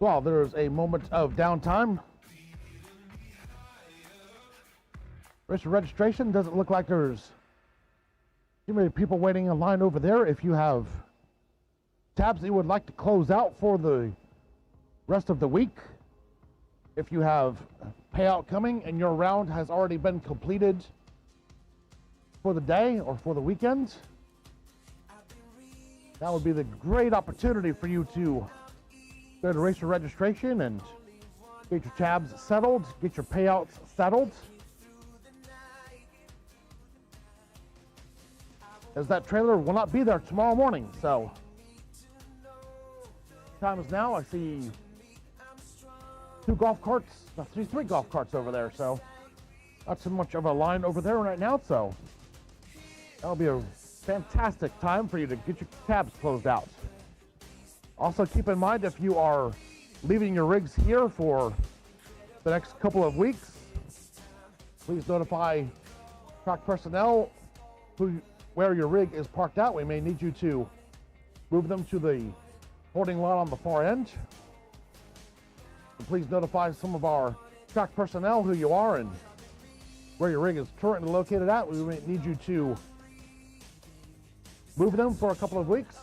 Well, there's a moment of downtime. Racer registration doesn't look like there's too many people waiting in line over there. If you have tabs that you would like to close out for the rest of the week, if you have payout coming and your round has already been completed for the day or for the weekend, that would be the great opportunity for you to go to racer registration and get your tabs settled, get your payouts settled. As that trailer will not be there tomorrow morning, so time is now. I see three golf carts over there, so not so much of a line over there right now, so that'll be a fantastic time for you to get your tabs closed out. Also keep in mind, if you are leaving your rigs here for the next couple of weeks, please notify track personnel where your rig is parked out. We may need you to move them to the holding lot on the far end. And please notify some of our track personnel who you are and where your rig is currently located at. We may need you to move them for a couple of weeks.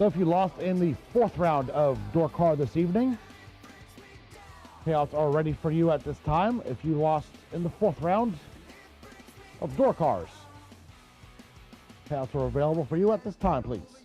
So if you lost in the 4th round of door car this evening, payouts are ready for you at this time. If you lost in the 4th round of door cars, payouts are available for you at this time, please.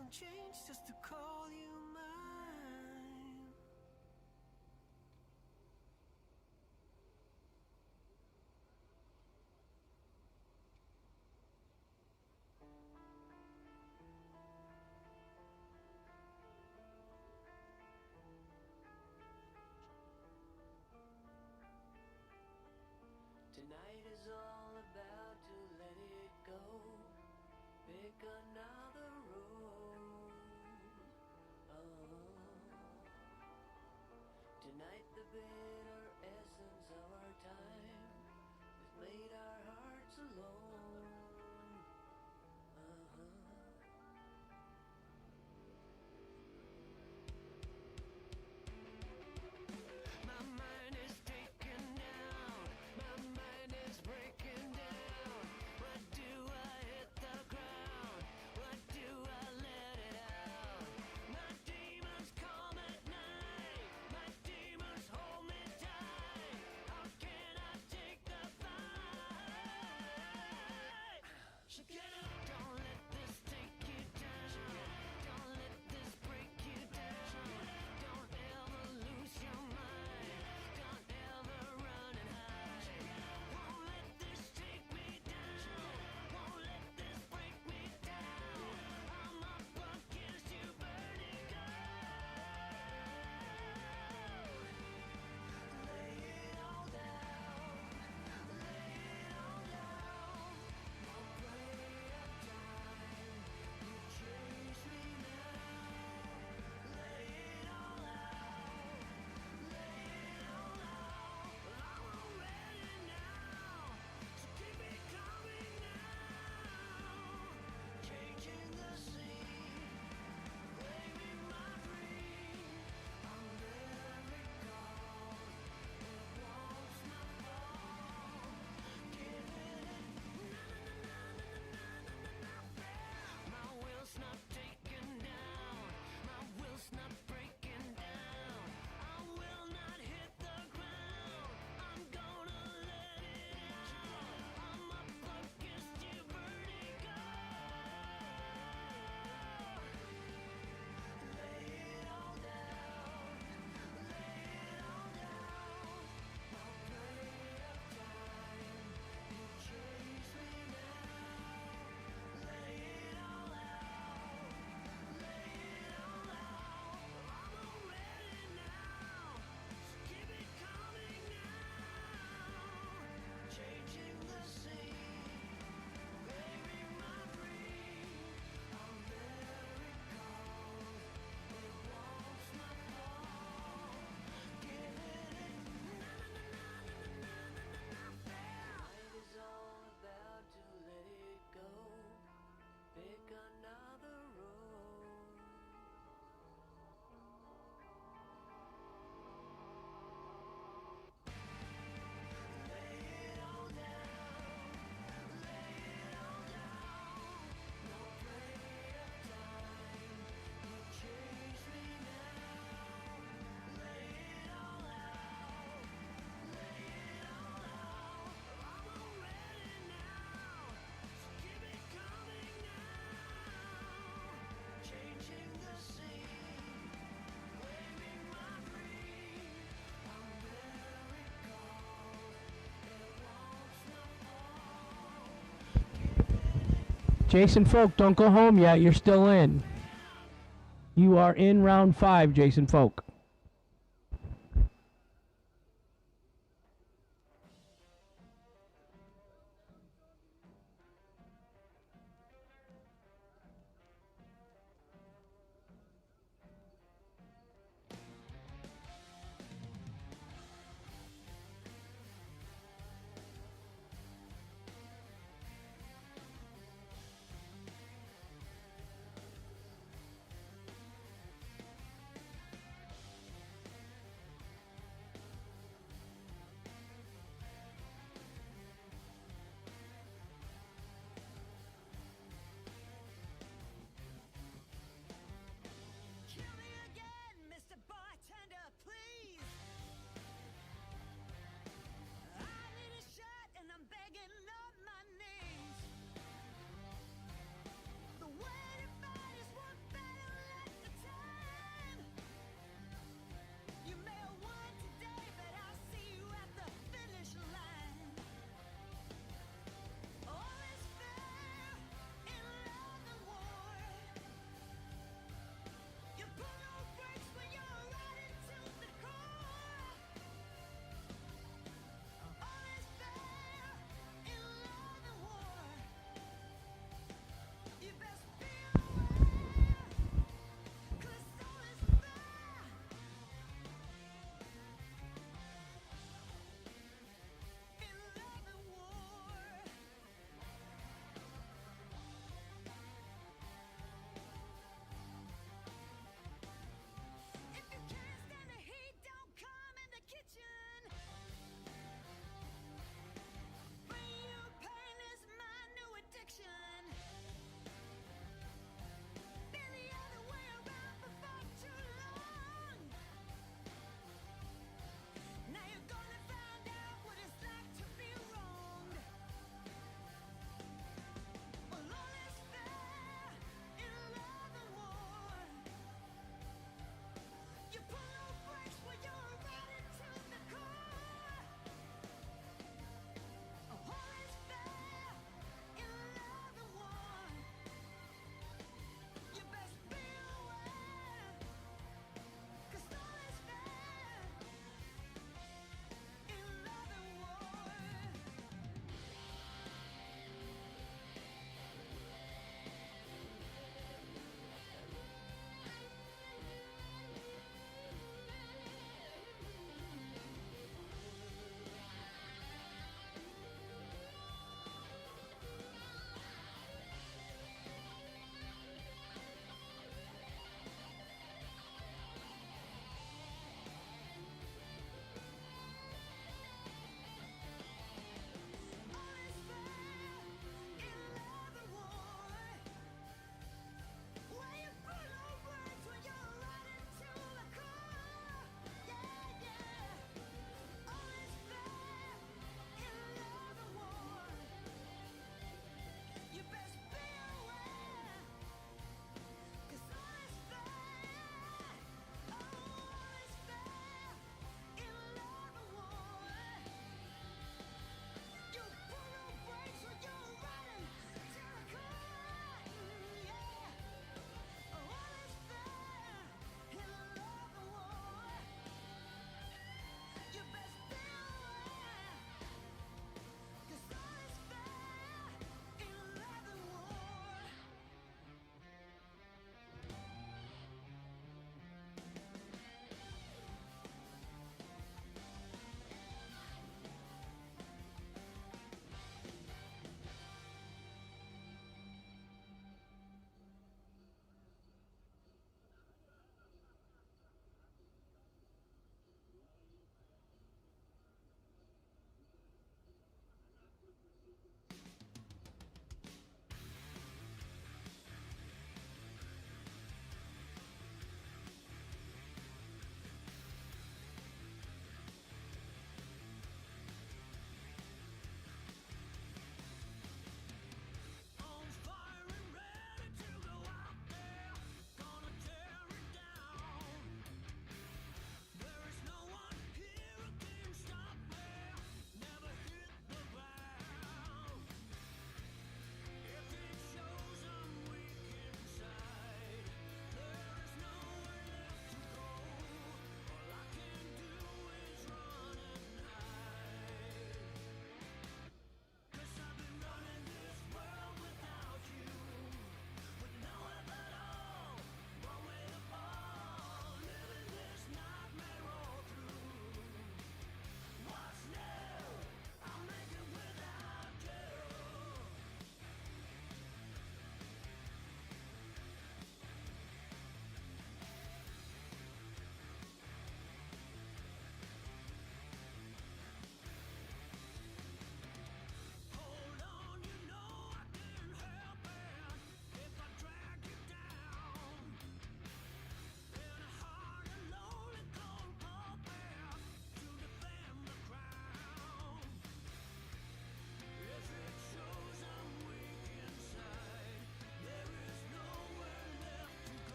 some change just to call you mine. Tonight is all about to let it go. Pick another road. Tonight the bitter essence of our time has made our hearts alone. My mind is taken down. My mind is breaking down. What do I hit the ground? What do I let it out? My demons come at night. My demons hold me tight. How can I take the fight? Get up, don't let this take you down. Don't let this break you down. Don't ever lose your mind. Don't ever run and hide. Won't let this take me down. Won't let this break me down. I'm up against you, burning gold. Lay it all down. Lay it all down. No play of time. You chase me now. Lay it all out. Lay it all out. I'm already now. So keep it coming now. Changing the scene. Claiming my dream. I'm very cold. It wants my fall. Giving it. My will's not taken down. My will's not breaking down. I will not hit the ground. I'm gonna let it out. I'm up against you, burning gold. Lay it all down. Lay it all down. No play of time. You chase me now. Lay it all out. Lay it all out. I'm already now. So keep it coming now. Changing the scene. Claiming my dream. I'm very cold. It wants my fall. Giving it. Night is all about to let it go. Pick another road. Lay it all down. Lay it all down. No play of time. You chase me now. Lay it all out. Lay it all out. I'm already now. So keep it coming now. Changing the scene. Claiming my dream. I'm very cold. It wants my fall. Jason Folk, don't go home yet. You're still in. You are in round 5, Jason Folk.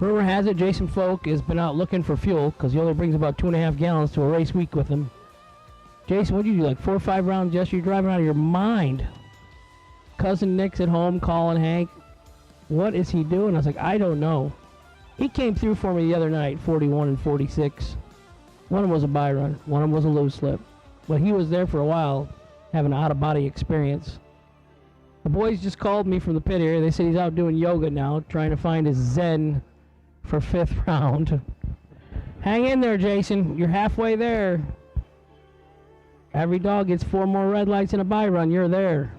Rumor has it Jason Folk has been out looking for fuel because he only brings about 2.5 gallons to a race week with him. Jason, what'd you do, like 4 or 5 rounds yesterday? You're driving out of your mind. Cousin Nick's at home calling Hank. What is he doing? I was like, I don't know. He came through for me the other night, 41 and 46. One of them was a buy run. One of them was a loose slip. But he was there for a while, having an out-of-body experience. The boys just called me from the pit area. They said he's out doing yoga now, trying to find his zen for 5th round. Hang in there, Jason. You're halfway there. Every dog gets 4 more red lights in a buy run. You're there.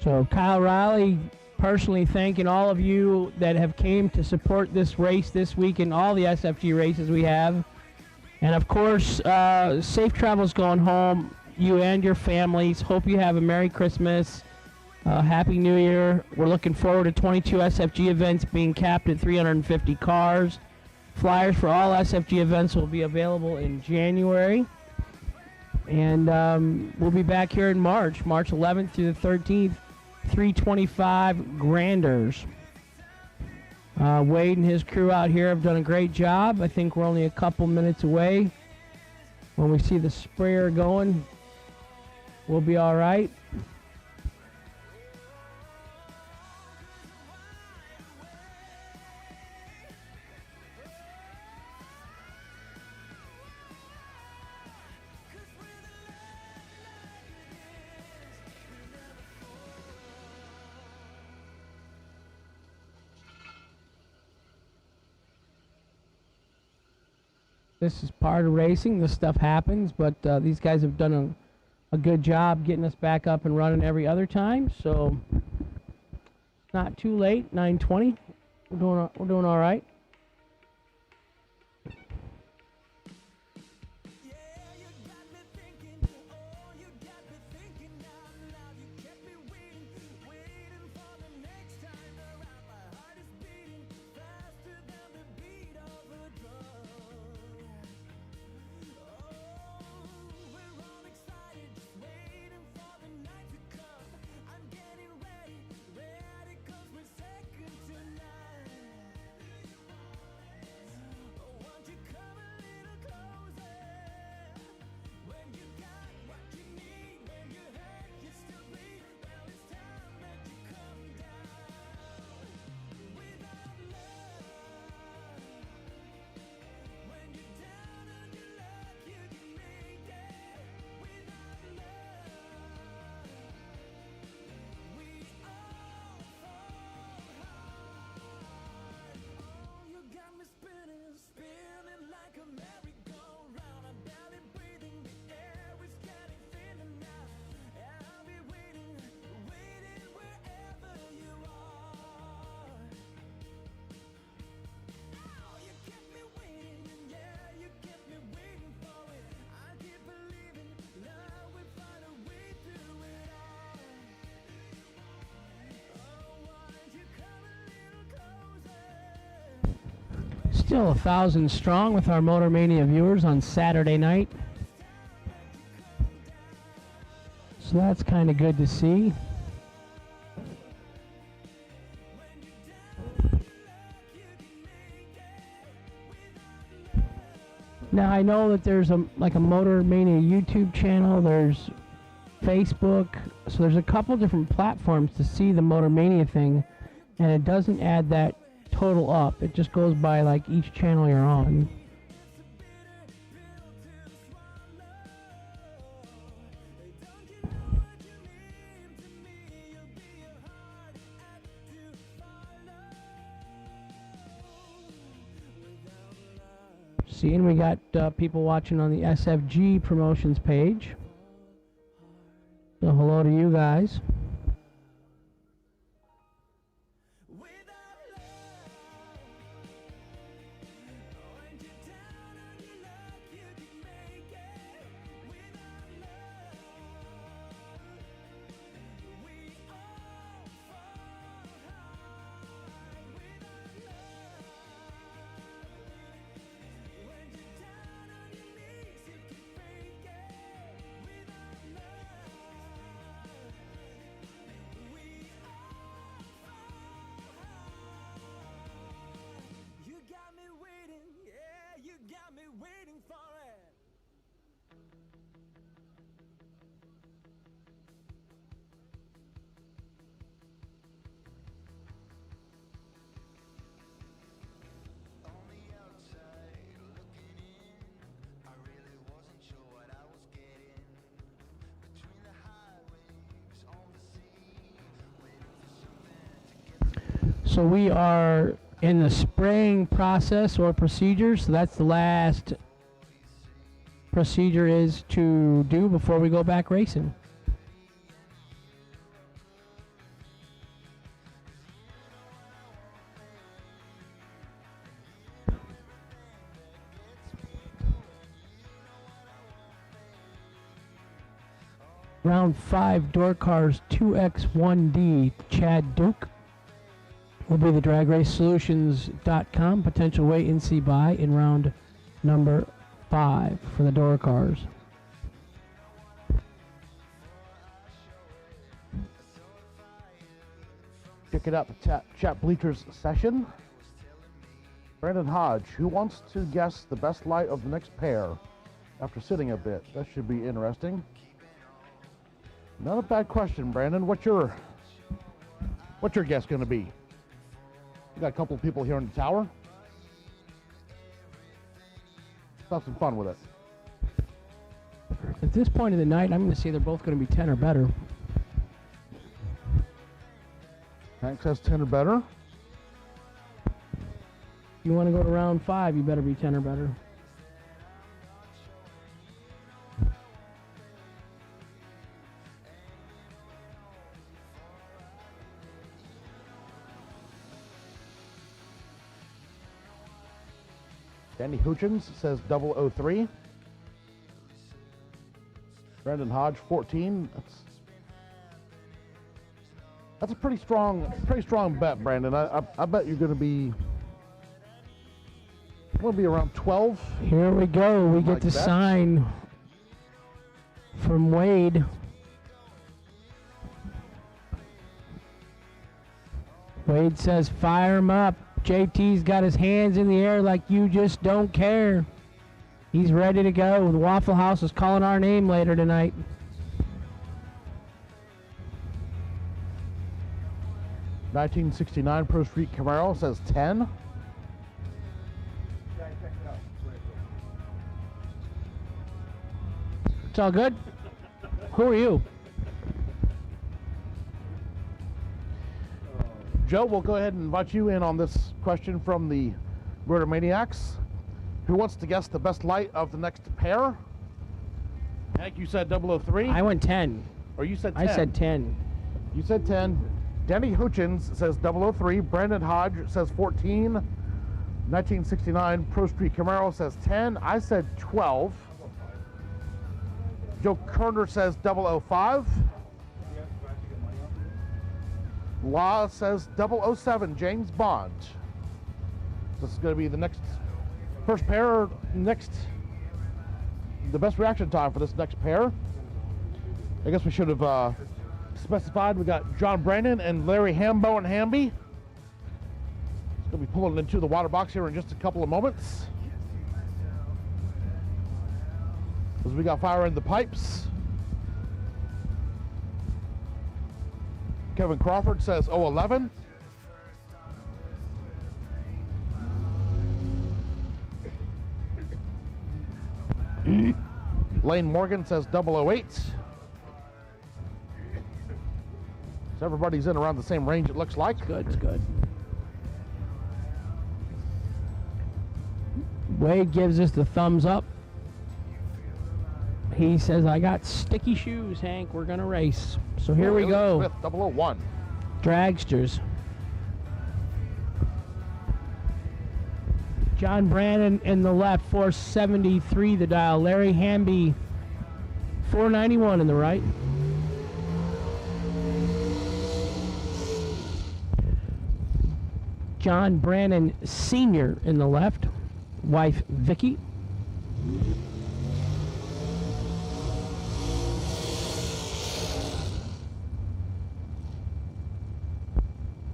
So Kyle Riley personally thanking all of you that have came to support this race this week and all the SFG races we have. And of course, safe travels going home, you and your families. Hope you have a Merry Christmas, Happy New Year. We're looking forward to 22 SFG events being capped at 350 cars. Flyers for all SFG events will be available in January. And we'll be back here in March 11th through the 13th, 325 Granders. Wade and his crew out here have done a great job. I think we're only a couple minutes away. When we see the sprayer going, we'll be all right. This is part of racing. This stuff happens, but these guys have done a good job getting us back up and running every other time. So not too late. 9:20. We're doing all right. Still 1,000 strong with our Motor Mania viewers on Saturday night. So that's kind of good to see. Now I know that there's a Motor Mania YouTube channel, there's Facebook, so there's a couple different platforms to see the Motor Mania thing, and it doesn't add that total up. It just goes by like each channel you're on. Seeing we got people watching on the SFG promotions page. So hello to you guys. So we are in the spraying process or procedure, so that's the last procedure is to do before we go back racing. Round 5 door cars 2X1D Chad Duke will be the DragRaceSolutions.com potential wait and see buy in round number 5 for the door cars. Check it out, the chat bleachers session. Brandon Hodge, who wants to guess the best light of the next pair after sitting a bit? That should be interesting. Not a bad question, Brandon. What's your guess going to be? We got a couple of people here in the tower. Let's have some fun with it. At this point of the night, I'm going to say they're both going to be 10 or better. Hank says 10 or better. You want to go to round 5, you better be 10 or better. Danny Hutchins says 003. Brandon Hodge 14. That's a pretty strong bet, Brandon. I bet you're going to be around 12. Here we go. We get the sign from Wade. Wade says, fire him up. JT's got his hands in the air like you just don't care. He's ready to go. The Waffle House is calling our name later tonight. $1969 Pro Street Camaro says 10. It's all good. Who are you? Joe, we'll go ahead and invite you in on this question from the Murder Maniacs. Who wants to guess the best light of the next pair? Hank, you said 003? I went 10. Or you said 10? I said 10. You said 10. Denny Hutchins says 003. Brandon Hodge says 14. 1969 Pro Street Camaro says 10. I said 12. Joe Kerner says 005. Law says 007, James Bond. This is going to be the first pair, the best reaction time for this next pair. I guess we should have specified. We got John Brandon and Larry Hambo and Hamby. It's going to be pulling into the water box here in just a couple of moments. As we got fire in the pipes. Kevin Crawford says 011. Lane Morgan says 008. So everybody's in around the same range, it looks like. Good, it's good. Wade gives us the thumbs up. He says, I got sticky shoes, Hank. We're going to race. So here we go. Smith, 001. Dragsters. John Brandon in the left, 473 the dial. Larry Hamby, 491 in the right. John Brandon Sr. in the left. Wife, Vicky.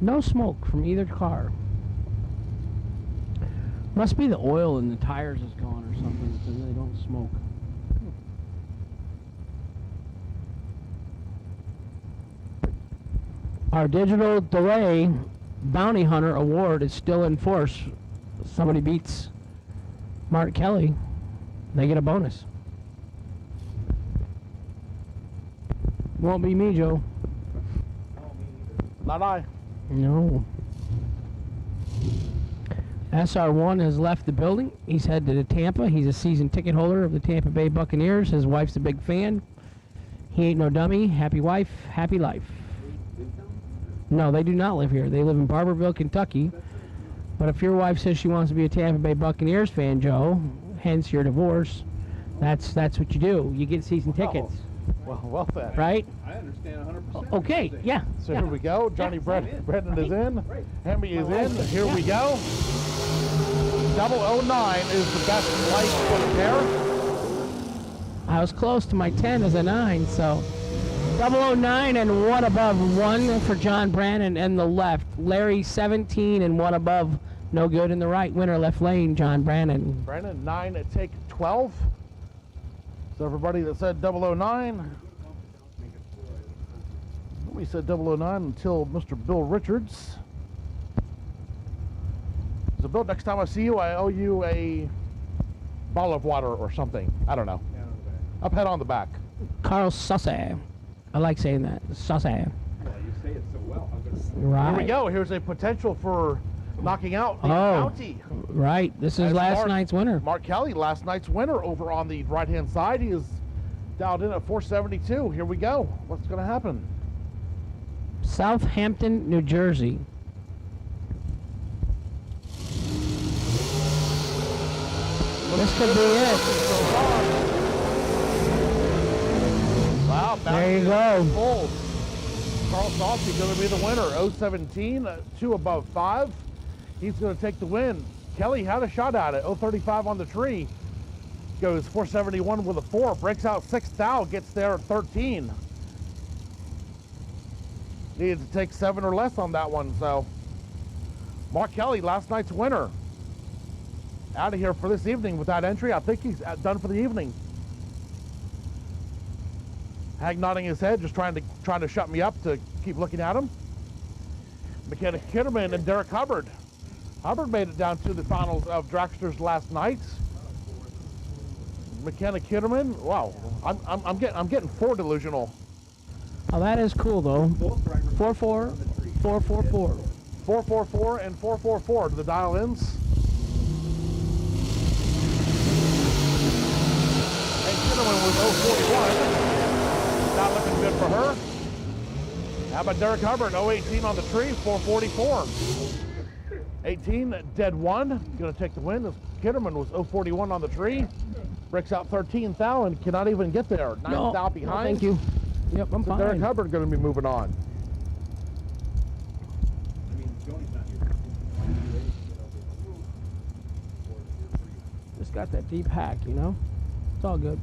No smoke from either car. Must be the oil in the tires is gone or something, so they don't smoke. Our digital delay bounty hunter award is still in force. Somebody beats Mark Kelly, they get a bonus. Won't be me, Joe. Not I. No. SR1 has left the building. He's headed to Tampa. He's a season ticket holder of the Tampa Bay Buccaneers. His wife's a big fan. He ain't no dummy. Happy wife, happy life. No, they do not live here. They live in Barberville, Kentucky. But if your wife says she wants to be a Tampa Bay Buccaneers fan, Joe, hence your divorce, that's what you do. You get season tickets. Well then. right? I understand 100%. Okay, yeah. So yeah. here we go. Johnny Brendan is in. Hemi is in. Here we go. 009 is the best light for the pair. I was close to my 10 as a 9, so 009 and 1 above 1 for John Brandon and the left. Larry 17 and 1 above, no good in the right. Winner left lane, John Brandon. Brandon 9 at take 12. So everybody that said 009. We said 009 until Mr. Bill Richards. So Bill, next time I see you, I owe you a bottle of water or something. I don't know. Up head on the back. Carl Sauce. I like saying that. Sauce. Well, you say it so well. I'm gonna say Right. Here we go. Here's a potential for knocking out the Oh. County. Right. This is As last Mark- night's winner. Mark Kelly, last night's winner over on the right-hand side. He is dialed in at 472. Here we go. What's going to happen? Southampton, New Jersey. This could be it. Wow, There you go. Full. Carl Saucy going to be the winner. 017, 2 above 5. He's going to take the win. Kelly had a shot at it. 035 on the tree. Goes 471 with a 4. Breaks out 6 thou. Gets there at 13. Needed to take 7 or less on that one. So Mark Kelly, last night's winner. Out of here for this evening with that entry. I think he's done for the evening. Hag nodding his head, just trying to shut me up to keep looking at him. McKenna Kitterman and Derek Hubbard. Hubbard made it down to the finals of Dragsters last night. McKenna Kitterman, wow, I'm getting 4 delusional. Oh, that is cool though. 4-4, 4-4-4. 444 and 444 to the dial-ins. And Kitterman was 041. Not looking good for her. How about Derek Hubbard? 018 on the tree, 444. 18, dead 1. Going to take the win. Kitterman was 041 on the tree. Breaks out 13 thou and cannot even get there. 9 No, thou behind. no, thank you. Yep, I'm So fine. Derek Hubbard going to be moving on. I mean, Johnny's not here. Just got that deep hack, you know? It's all good.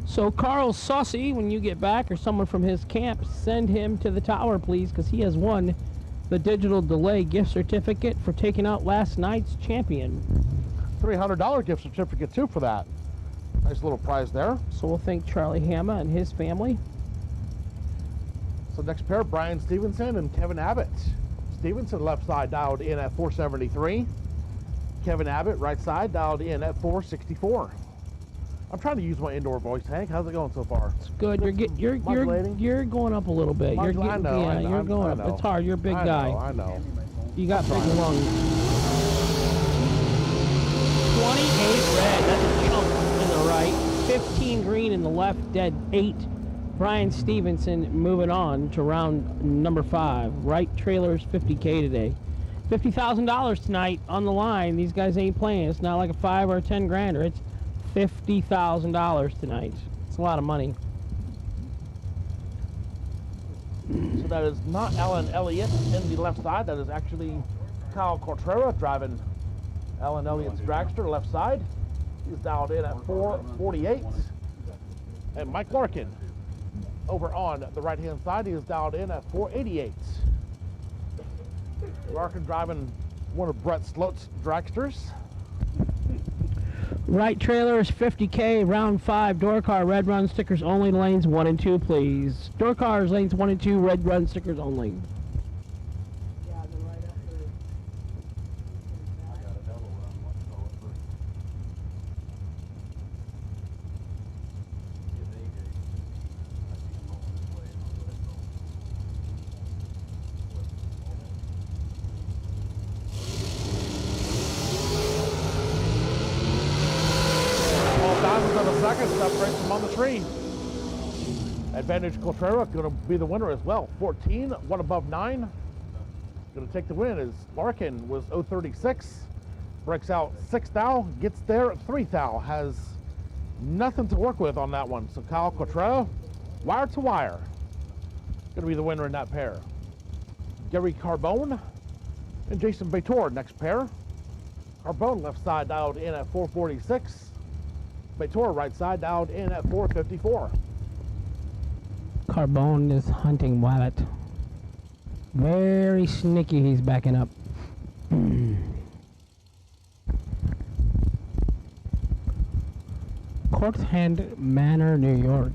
So Carl Saucy, when you get back, or someone from his camp, send him to the tower, please, because he has won the digital delay gift certificate for taking out last night's champion. $300 gift certificate too for that. Nice little prize there. So we'll thank Charlie Hama and his family. So next pair, Brian Stevenson and Kevin Abbott. Stevenson left side dialed in at 473. Kevin Abbott right side dialed in at 464. I'm trying to use my indoor voice, Hank. How's it going so far? It's good. Modulating? You're going up a little bit. You're I getting, know, yeah, I know, you're I going up. know. It's hard. You're a big guy. I know. You got big trying. lungs. 28 red. That's a chunk in the right. 15 green in the left. Dead 8. Brian Stevenson moving on to round number 5. Right trailers 50K today. $50,000 tonight on the line. These guys ain't playing. It's not like a 5 or a 10 grander. It's $50,000 tonight. It's a lot of money. So that is not Alan Elliott in the left side. That is actually Kyle Cortrera driving Alan Elliott's dragster left side. He's dialed in at 448. And Mike Larkin over on the right-hand side, he is dialed in at 488. Larkin driving one of Brett Sloat's dragsters. Right trailer is 50K, round 5, door car, red run stickers only, lanes 1 and 2, please. Door cars, lanes 1 and 2, red run stickers only. Second, separates him on the tree. Advantage Coltrera going to be the winner as well. 14, 1 above 9. Going to take the win as Larkin was 036. Breaks out 6 thou, gets there at 3 thou. Has nothing to work with on that one. So Kyle Coltrera Wire to wire. Gonna be the winner in that pair. Gary Carbone and Jason Betor next pair. Carbone left side dialed in at 446. Betor right side dialed in at 454. Carbone is hunting Wabbit. Very sneaky, he's backing up. Courthand Manor, New York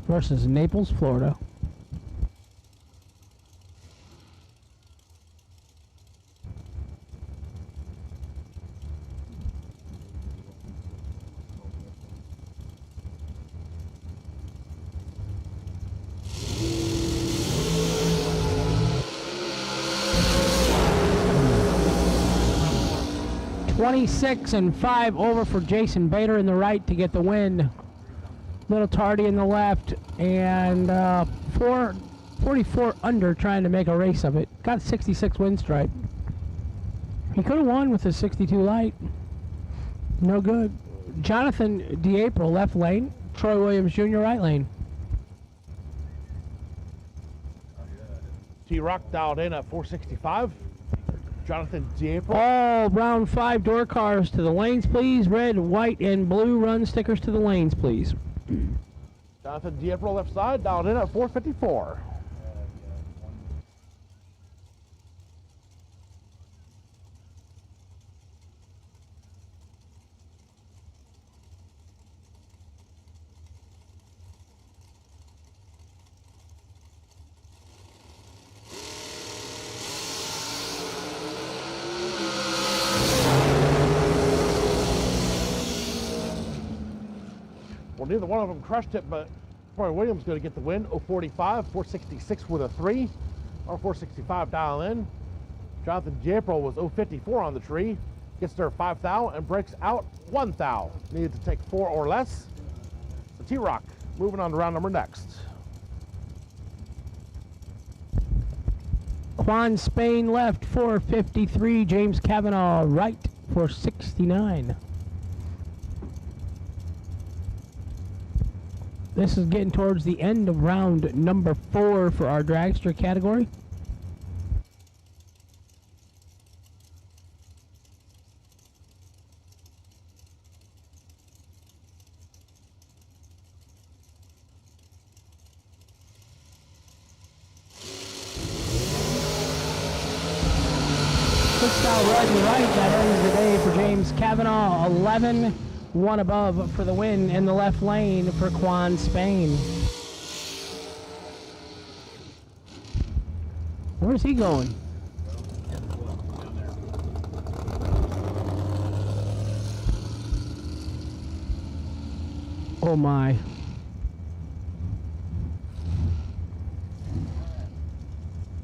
versus Naples, Florida. $26.5 over for Jason Bader in the right to get the win. Little tardy in the left, and 44 under trying to make a race of it. Got 66 win stripe. He could have won with his 62 light. No good. Jonathan DeApril left lane. Troy Williams Jr. right lane. T-Rock dialed in at 465. Jonathan DeApril. All round 5 door cars to the lanes, please. Red, white, and blue run stickers to the lanes, please. Jonathan DeApril left side dialed in at 454. Well, neither one of them crushed it, but Troy Williams going to get the win. 045, 466 with a 3, or 465 dial in. Jonathan DeApril was 054 on the tree, gets there 5 thou and breaks out 1 thou. Needed to take 4 or less. So T-Rock moving on to round number next. Juan Spain left 453. James Cavanaugh right 469. This is getting towards the end of round number 4 for our dragster category. Six-style red and right, that ends the day for James Cavanaugh. 11. 1 above for the win in the left lane for Juan Spain. Where's he going? Oh my.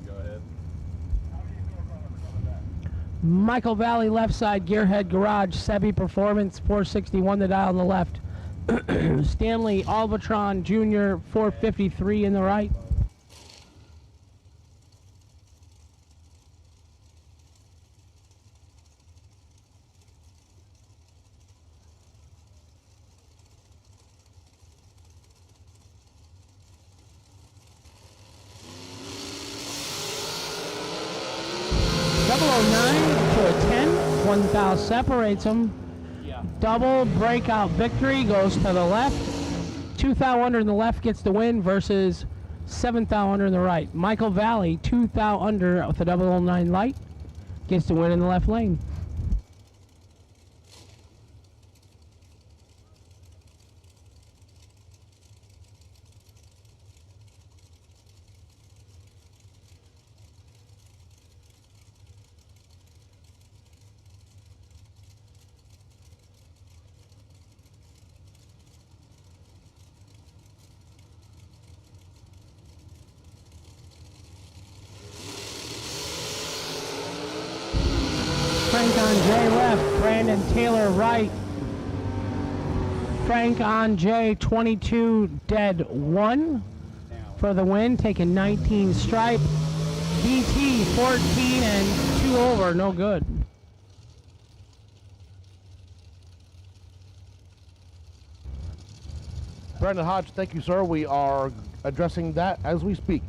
Go ahead. Michael Valley left side, Gearhead Garage, Sebi Performance, 461 the dial on the left. Stanley Albatron Jr., 453 in the right. To a 10, 1 thou separates them. Yeah. Double breakout victory goes to the left. 2 thou under in the left gets the win versus 7 thou under in the right. Michael Valley, 2 thou under with a 009 light, gets the win in the left lane. Frank on J left, Brandon Taylor right. Frank on J, 22 dead 1 for the win, taking 19 stripe. BT 14 and 2 over, no good. Brandon Hodge, thank you, sir. We are addressing that as we speak.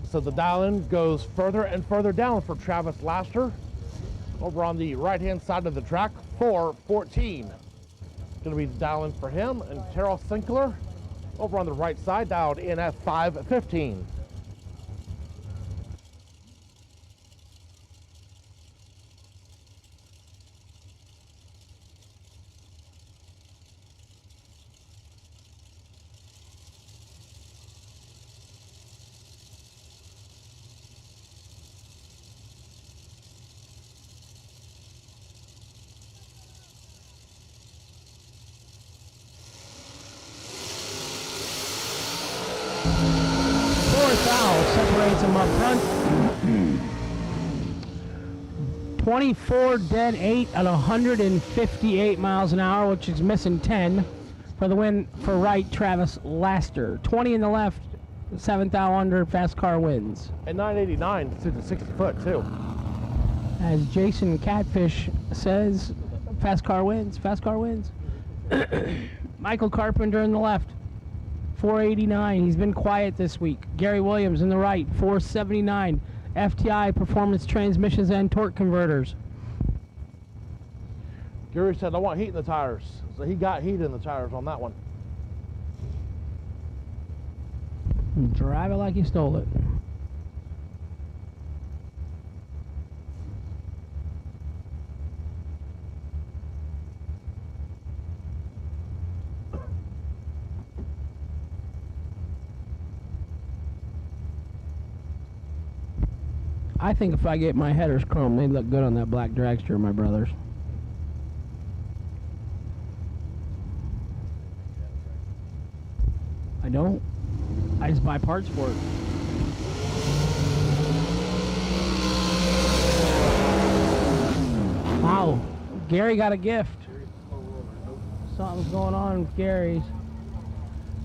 So the dial-in goes further and further down for Travis Laster. Over on the right-hand side of the track, 414. Going to be the dial-in for him. And Terrell Sinkler, over on the right side, dialed in at 515. Foul separates him up front. 24 dead 8 at 158 miles an hour, which is missing 10 for the win for right Travis Laster. 20 in the left, 7th thou under, fast car wins. And 989 to the 60 foot too. As Jason Catfish says, fast car wins, fast car wins. Michael Carpenter in the left. 489. He's been quiet this week. Gary Williams in the right. 479. FTI Performance Transmissions and Torque Converters. Gary said, I want heat in the tires. So he got heat in the tires on that one. Drive it like you stole it. I think if I get my headers chrome, they'd look good on that black dragster, my brothers. I don't. I just buy parts for it. Wow. Gary got a gift. Something's going on with Gary's.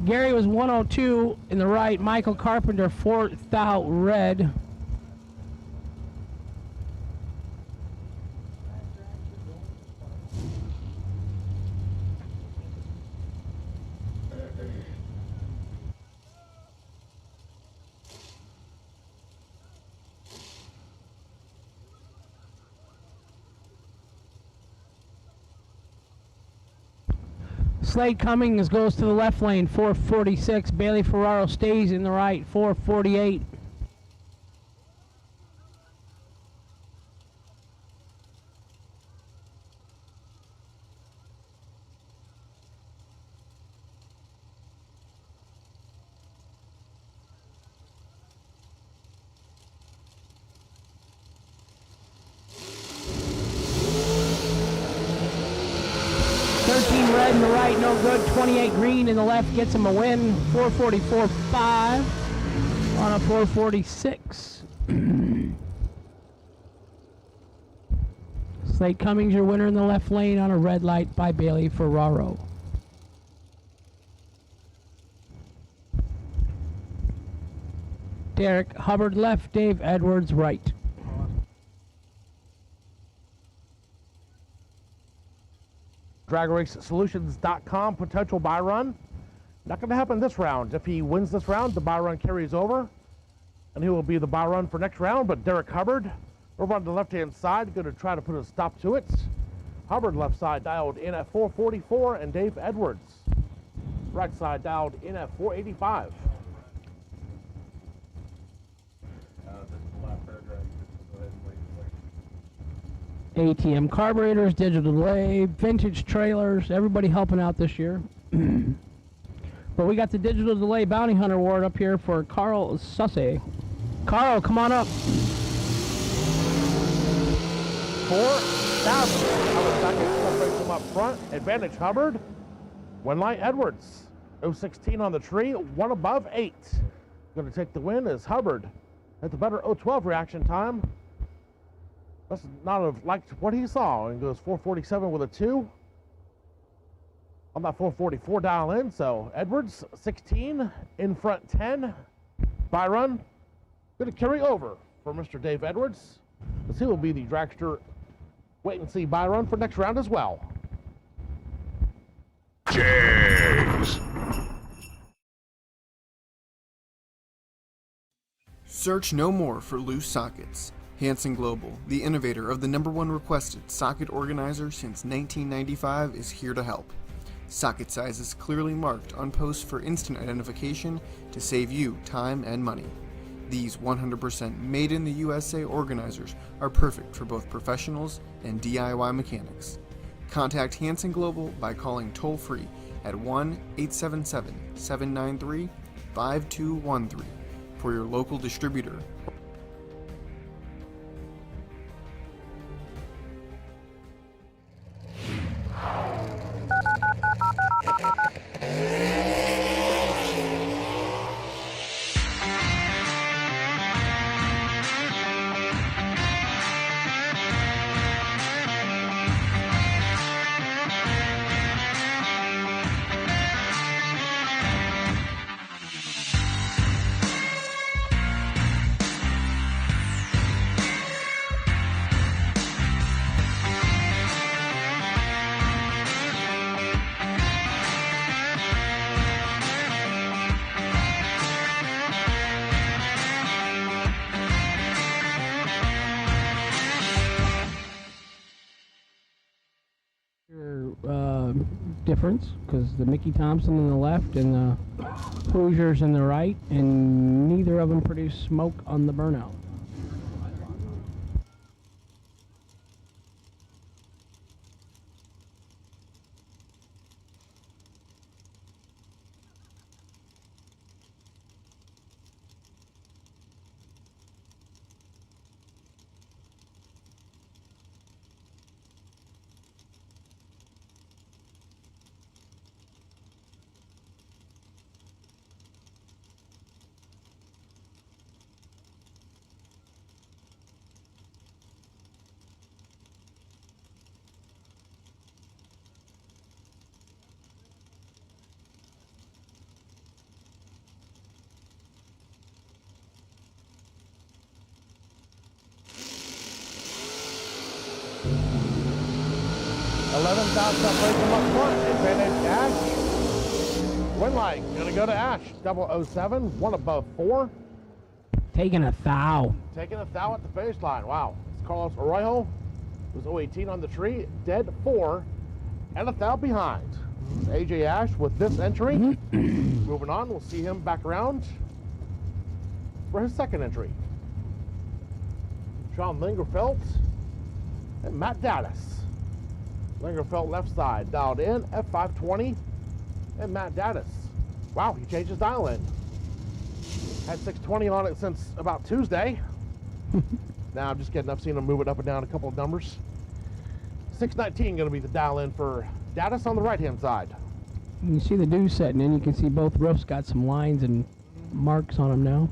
Gary was 102 in the right. Michael Carpenter, 4th out red. Slade Cummings goes to the left lane, 446. Bailey Ferraro stays in the right, 448. Red in the right, no good. 28 green in the left gets him a win. 444.5 on a 446. Slade Cummings, your winner in the left lane on a red light by Bailey Ferraro. Derek Hubbard left, Dave Edwards right. DragRaceSolutions.com potential buy run. Not going to happen this round. If he wins this round, the buy run carries over, and he will be the buy run for next round. But Derek Hubbard, over on the left-hand side, going to try to put a stop to it. Hubbard left side dialed in at 444, and Dave Edwards right side dialed in at 485. ATM carburetors, digital delay, vintage trailers, everybody helping out this year. But we got the digital delay bounty hunter award up here for Carl Susse. Carl, come on up. 4,000. Kawasaki separates him up front. Advantage Hubbard. One light Edwards. 016 on the tree. One above 8. Going to take the win is Hubbard. At the better 012 reaction time. Must not have liked what he saw, and goes 447 with a 2. On that 444 dial in, so Edwards 16, in front 10, Byron. Going to carry over for Mr. Dave Edwards, as he will be the dragster wait and see Byron for next round as well. James. Search no more for loose sockets. Hansen Global, the innovator of the #1 requested socket organizer since 1995, is here to help. Socket sizes clearly marked on posts for instant identification to save you time and money. These 100% made in the USA organizers are perfect for both professionals and DIY mechanics. Contact Hansen Global by calling toll-free at 1-877-793-5213 for your local distributor. Difference, because the Mickey Thompson on the left and the Hoosiers on the right, and neither of them produce smoke on the burnout. Separation up front. Advantage Ash. Win light. Gonna go to Ash. 007. One above 4. Taking a thou. Taking a thou at the finish line. Wow. It's Carlos Arroyo. Was 018 on the tree. Dead 4. And a thou behind. AJ Ash with this entry. Moving on. We'll see him back around for his second entry. Sean Lingerfeld and Matt Daddis. Lingerfeld left side, dialed in, F520, and Matt Daddis. Wow, he changed his dial in. Had 620 on it since about Tuesday. Now I'm just kidding, I've seen him move it up and down a couple of numbers. 619 gonna be the dial in for Daddis on the right hand side. You see the dew setting in, you can see both roofs got some lines and marks on them now.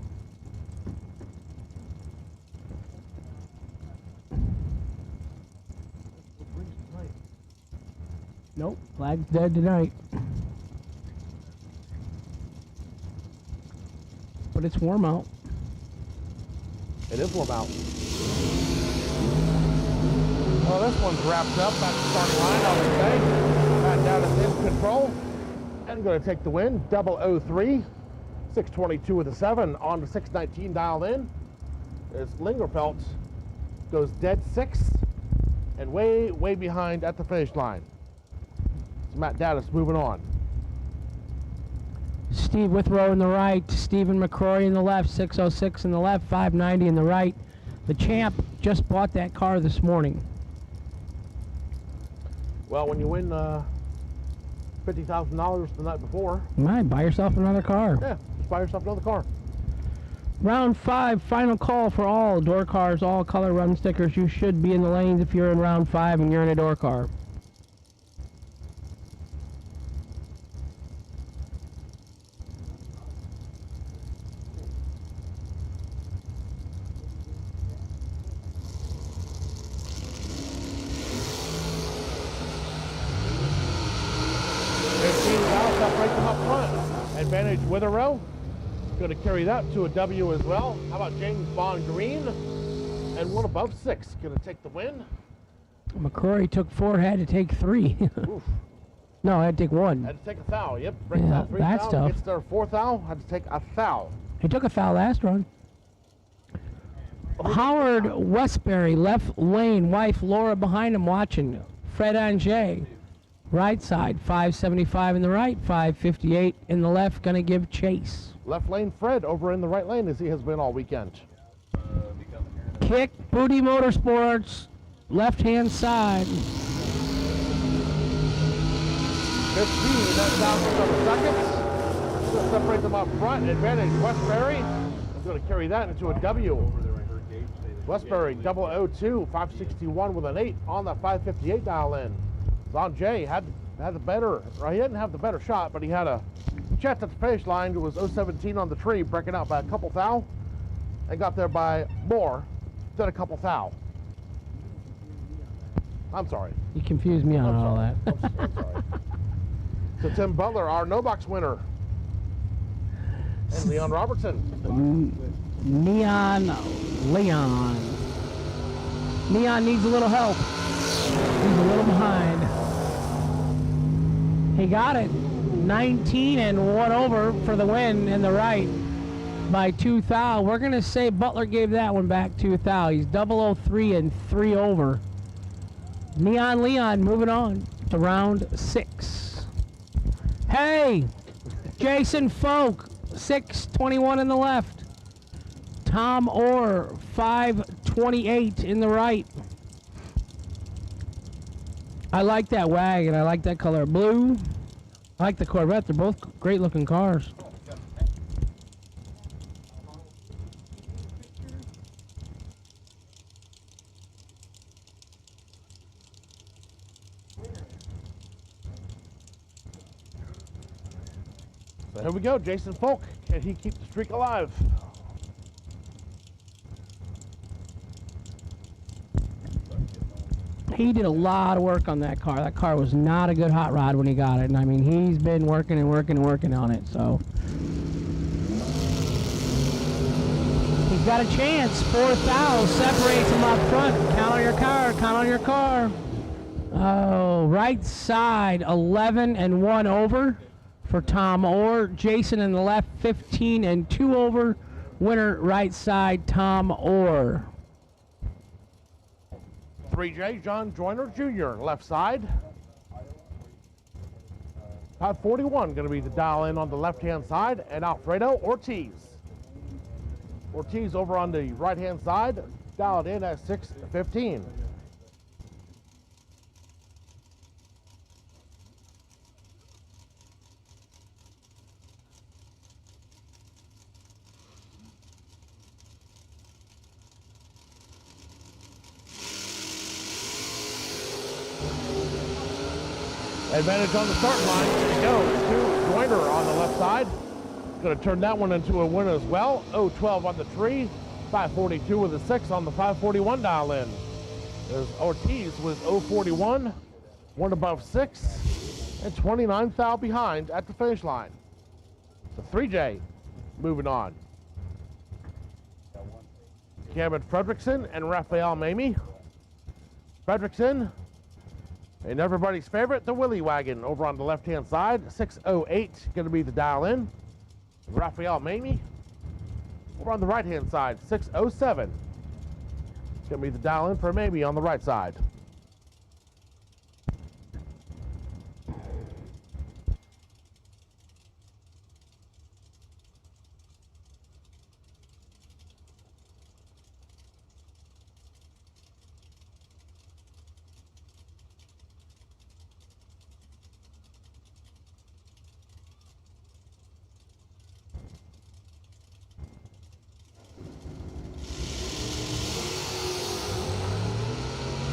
Nope, flag's dead tonight. But it's warm out. It is warm out. Well, this one's wrapped up. That's the starting line, I would say. Matt Daddis in control. And going to take the win. 003. 622 with a 7 on the 619 dialed in. As Lingerfeld goes dead 6 and way behind at the finish line. Matt Daddis moving on. Steve Withrow in the right, Stephen McCrory in the left, 606 in the left, 590 in the right. The champ just bought that car this morning. Well, when you win $50,000 the night before, You might buy yourself another car. yeah, just buy yourself another car. Round 5, final call for all door cars, all color run stickers. You should be in the lanes if you're in round 5 and you're in a door car. Separate them up front. Advantage Withrow. Going to carry that to a W as well. How about James Bond Green? And one above 6. Going to take the win. McCrory took 4, had to take 3. Oof. No, I had to take 1. Had to take a foul. Yep. Brings Yeah, out 3 that's fouls. tough. Gets their 4th foul. Had to take a foul. He took a foul last run. Howard Westbury, left lane, wife Laura behind him watching. Fred Ange, right side, 575 in the right, 558 in the left, gonna give chase. Left lane Fred over in the right lane as he has been all weekend. Kick, Booty Motorsports, left-hand side. 15, that's down for some seconds. Going to separate them up front. Advantage Westbury. Is going to carry that into a W. Westbury 002, 561 with an 8 on the 558 dial in. Zanjay had the better, or he didn't have the better shot, but he had a chance at the finish line. It was 017 on the tree, breaking out by a couple thou, and got there by more than a couple thou. I'm sorry. You confused me on all that. I'm sorry. So Tim Butler, our no box winner, and Leon Robertson. Neon Leon. Neon needs a little help. He's a little behind. He got it. 19 and 1 over for the win in the right by 2 thou. We're going to say Butler gave that one back 2 thou. He's 003 and 3 over. Neon Leon moving on to round 6. Hey, Jason Folk, 621 in the left. Tom Orr, 528 in the right. I like that wagon. I like that color blue. I like the Corvette. They're both great looking cars. So here we go, Jason Folk. Can he keep the streak alive? He did a lot of work on that car. That car was not a good hot rod when he got it. And I mean, he's been working and working and working on it. So he's got a chance. 4 thou separates him up front. Count on your car. Count on your car. Oh, right side, 11 and 1 over for Tom Orr. Jason in the left, 15 and 2 over. Winner right side, Tom Orr. 3J, John Joyner Jr., left side. 541 going to be the dial in on the left-hand side, and Alfredo Ortiz. Ortiz over on the right-hand side, dialed in at 615. Advantage on the start line. Here we go. To Joyner on the left side. Going to turn that one into a win as well. 012 on the tree. 542 with a 6 on the 541 dial in. There's Ortiz with 041. 1 above 6. And 29 thou behind at the finish line. So 3J moving on. Cameron Fredrickson and Raphael Mamie. Fredrickson. And everybody's favorite, the Willie Wagon over on the left-hand side. 608 going to be the dial in. Raphael Mamie. Over on the right-hand side, 607. It's going to be the dial in for Mamie on the right side.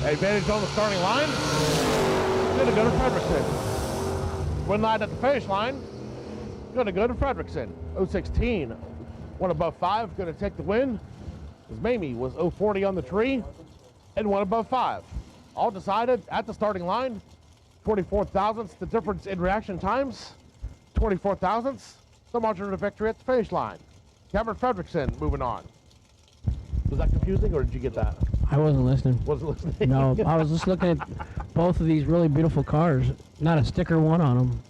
Advantage on the starting line. Going to go to Fredrickson. Win line at the finish line. Going to go to Fredrickson. 016. 1 above 5. Going to take the win. As Mamie was 040 on the tree. And 1 above 5. All decided at the starting line. 24 thousandths the difference in reaction times. 24 thousandths the margin of victory at the finish line. Kevin Fredrickson moving on. Was that confusing, or did you get that? I wasn't listening. Wasn't listening. No, I was just looking at both of these really beautiful cars. Not a sticker one on them.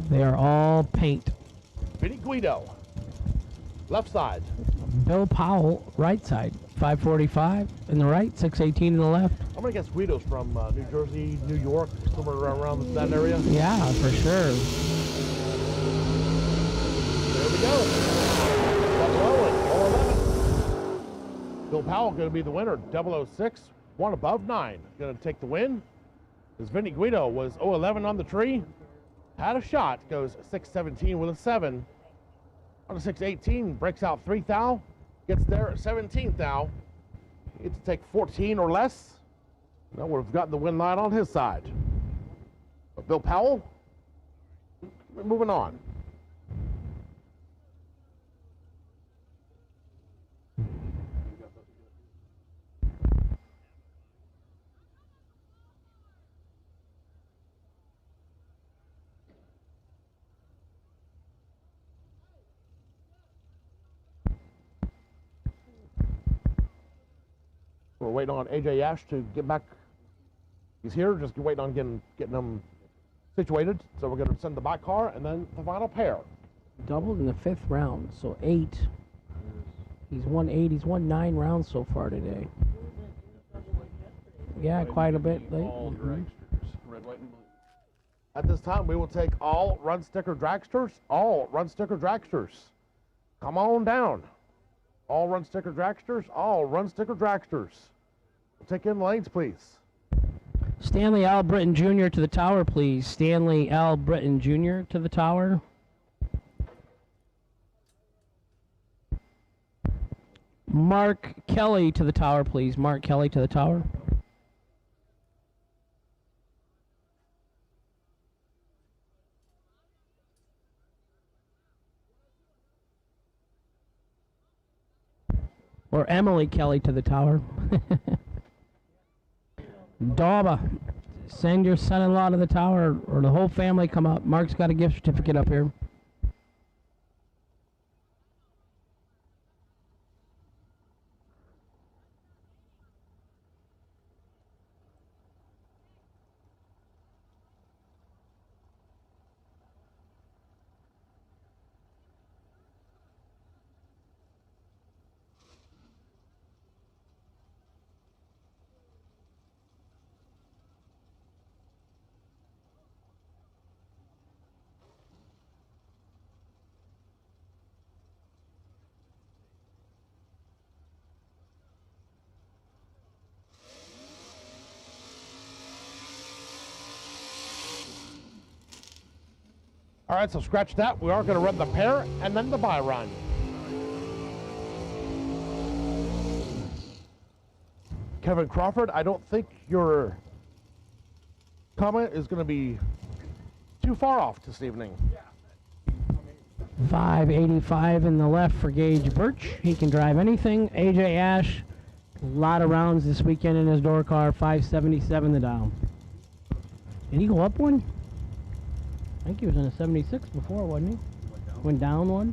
They are all paint. Vinny Guido, left side. Bill Powell, right side. 545 in the right, 618 in the left. I'm gonna guess Guido's from New Jersey, New York, somewhere around that area. Yeah, for sure. There we go. Double 11. Bill Powell going to be the winner. 006, 1 above 9. Going to take the win. As Vinny Guido was 011 on the tree. Had a shot. Goes 617 with a 7. On a 618, breaks out 3 thou. Gets there at 17 thou. Needs to take 14 or less. Now would have gotten the win line on his side. But Bill Powell, we're moving on. We're waiting on AJ Ash to get back. He's here, just waiting on getting them situated. So we're going to send the back car and then the final pair. Doubled in the 5th round, so 8. He's won 8. He's won 9 rounds so far today. Yeah, quite a bit late. All dragsters. Red, white, and blue. At this time, we will take all run sticker dragsters. All run sticker dragsters. Come on down. All run sticker dragsters. All run sticker dragsters. We'll take in the lanes, please. Stanley Al Britton Jr. to the tower, please. Stanley Al Britton Jr. to the tower. Mark Kelly to the tower, please. Mark Kelly to the tower. Or Emily Kelly to the tower. Dauba, send your son-in-law to the tower, or the whole family come up. Mark's got a gift certificate up here. All right, so scratch that. We are going to run the pair and then the buy run. Kevin Crawford, I don't think your comment is going to be too far off this evening. 585 in the left for Gage Birch. He can drive anything. AJ Ash, a lot of rounds this weekend in his door car. 577 the down. Did he go up one? I think he was in a 76 before, wasn't he? Went down one?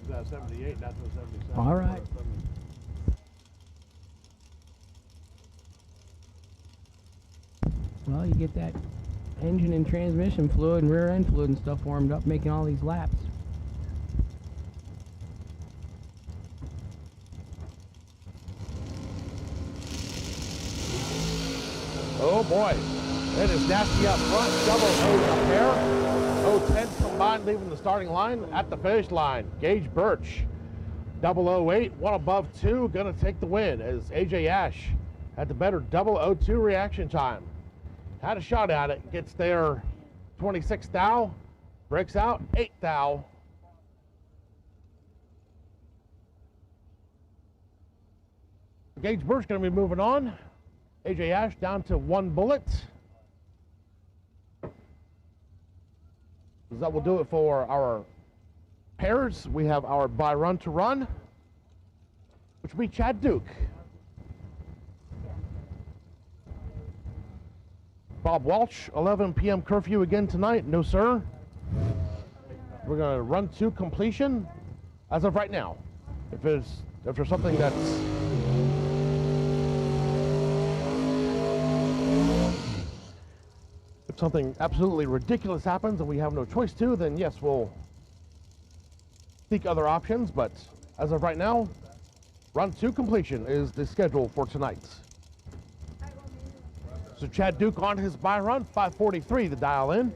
It was 78, not 77. All right. Well, you get that engine and transmission fluid and rear end fluid and stuff warmed up, making all these laps. Oh boy, it is nasty up front. Double O pair. 010 combined leaving the starting line at the finish line. Gage Birch, 008, 1 above 2, gonna take the win as AJ Ash had the better 002 reaction time. Had a shot at it, gets there 26 thou, breaks out 8 thou. Gage Birch gonna be moving on. AJ Ash down to 1 bullet. That will do it for our pairs. We have our by run to run, which will be Chad Duke. Bob Walsh, 11 p.m. curfew again tonight. No, sir. we're going to run to completion as of right now. If there's something that's if something absolutely ridiculous happens and we have no choice to, then yes, we'll seek other options. But as of right now, run to completion is the schedule for tonight. So Chad Duke on his by run, 5:43 the dial in.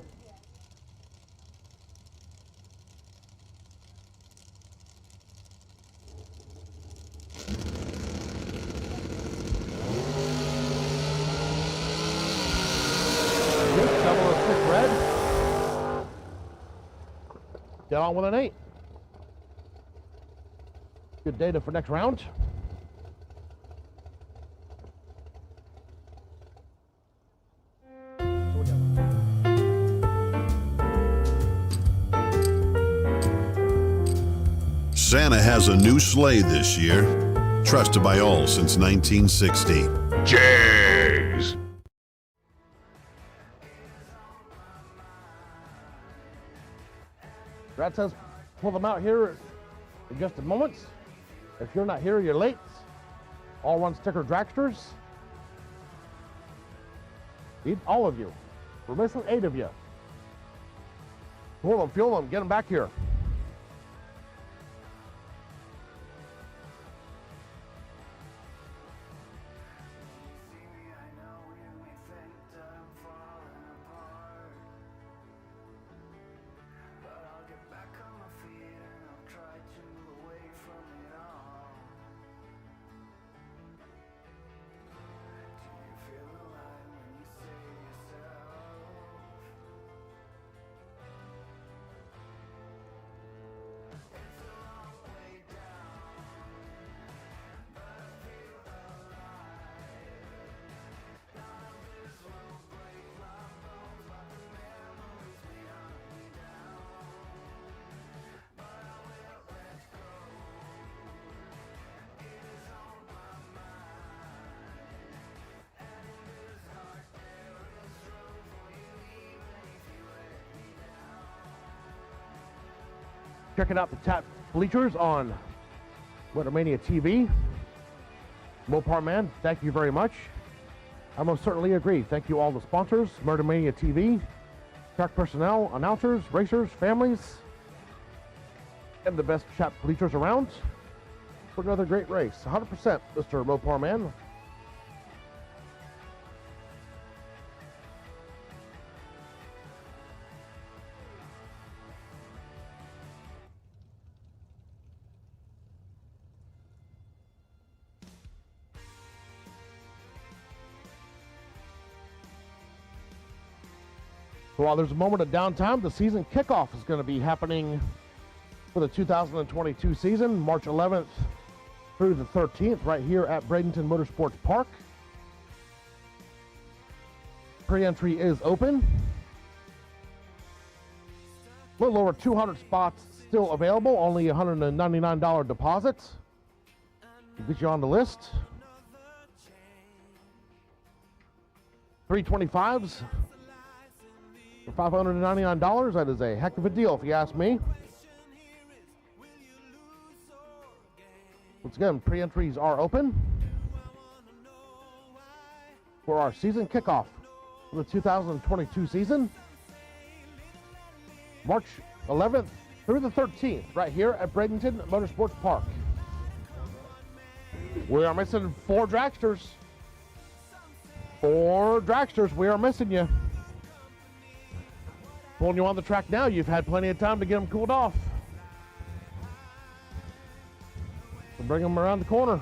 Get on with an 8. Good data for next round. Santa has a new sleigh this year, trusted by all since 1960. Jays! Brad says pull them out here in just a moment. If you're not here, you're late. All run sticker dragsters. Need all of you. We're missing 8 of you. Pull them, fuel them, get them back here. Checking out the chat bleachers on Motormania TV. Mopar Man, thank you very much. I most certainly agree. Thank you all the sponsors, Motormania TV, track personnel, announcers, racers, families, and the best chat bleachers around for another great race. 100%, Mr. Mopar Man. So while there's a moment of downtime, the season kickoff is going to be happening for the 2022 season, March 11th through the 13th, right here at Bradenton Motorsports Park. Pre-entry is open. A little over 200 spots still available, only $199 deposits. We'll get you on the list. 325s. For $599, that is a heck of a deal if you ask me. Once again, pre-entries are open for our season kickoff for the 2022 season. March 11th through the 13th, right here at Bradenton Motorsports Park. We are missing 4 dragsters. 4 dragsters, we are missing you. Pulling you on the track now, you've had plenty of time to get them cooled off. So bring them around the corner.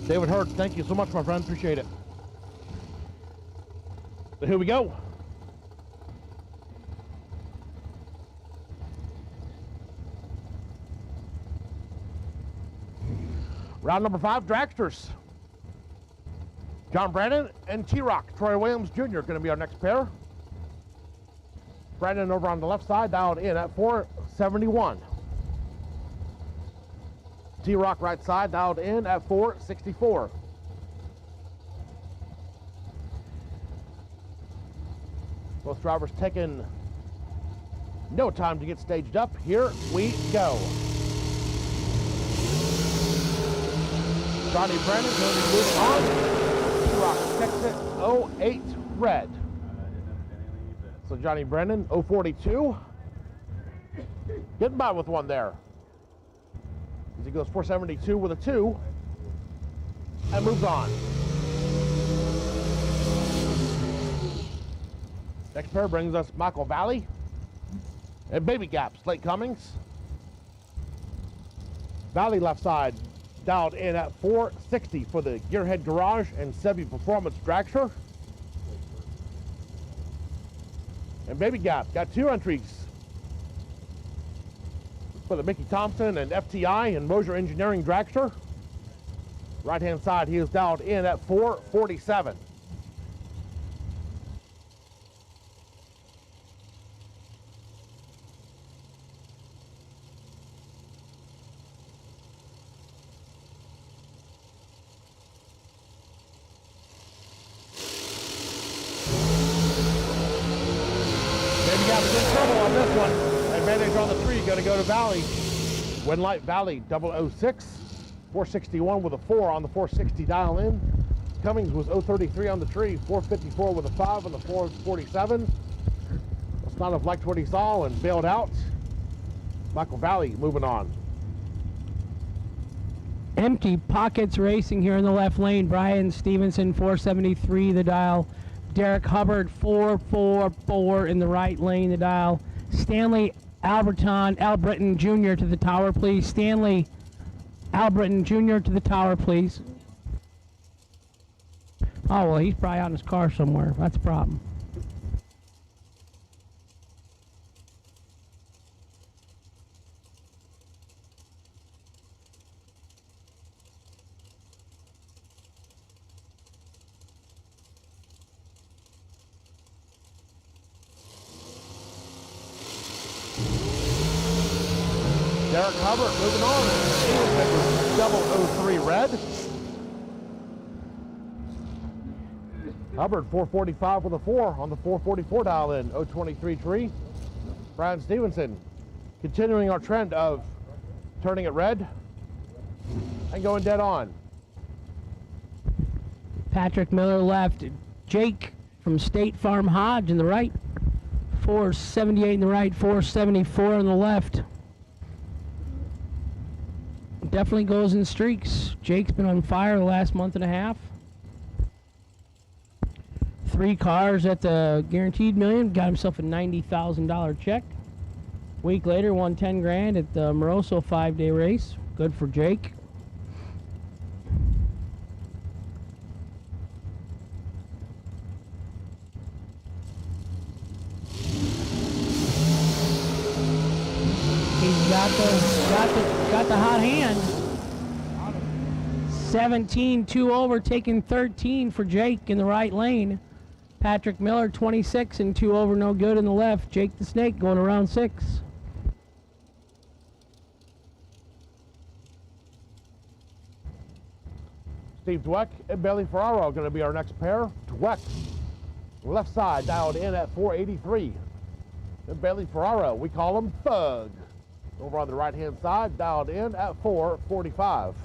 David Hurd, thank you so much, my friend. Appreciate it. So here we go. Round number 5, dragsters. John Brandon and T-Rock. Troy Williams Jr. going to be our next pair. Brandon over on the left side, dialed in at 471. T-Rock right side, dialed in at 464. Both drivers taking no time to get staged up. Here we go. Johnny Brandon going to move on. T-Rock checks it 08 red. So Johnny Brandon 042. Getting by with one there. As he goes 472 with a 2 and moves on. Next pair brings us Michael Valley and Baby Gap, Slate Cummings. Valley left side dialed in at 460 for the Gearhead Garage and Sebi Performance Dragster. And Baby Gap got 2 entries for the Mickey Thompson and FTI and Mosier Engineering Dragster. Right hand side, he is dialed in at 447. On this one, advantage on the 3, going to go to Valley. Winlight Valley 006, 461 with a 4 on the 460 dial in. Cummings was 033 on the tree, 454 with a 5 on the 447. Must not have liked what he saw and bailed out. Michael Valley moving on. Empty Pockets Racing here in the left lane. Brian Stevenson 473 the dial. Derek Hubbard 444 in the right lane the dial. Stanley Albritton Jr. to the tower, please. Stanley Albritton Jr. to the tower, please. Oh, well, he's probably out in his car somewhere. That's a problem. Derek Hubbard moving on. 003 red. Hubbard 445 with a 4 on the 444 dial in. 023 tree. Brian Stevenson continuing our trend of turning it red and going dead on. Patrick Miller left. Jake from State Farm Hodge in the right. 478 in the right, 474 on the left. Definitely goes in streaks. Jake's been on fire the last month and a half. 3 cars at the Guaranteed Million. Got himself a $90,000 check. Week later, won 10 grand at the Moroso 5-day race. Good for Jake. He's got the hot hand. 17, 2 over, taking 13 for Jake in the right lane. Patrick Miller, 26 and 2 over, no good in the left. Jake the Snake going around 6. Steve Dweck and Bailey Ferraro going to be our next pair. Dweck, left side, dialed in at 483. And Bailey Ferraro, we call him Thug. Over on the right-hand side, dialed in at 445.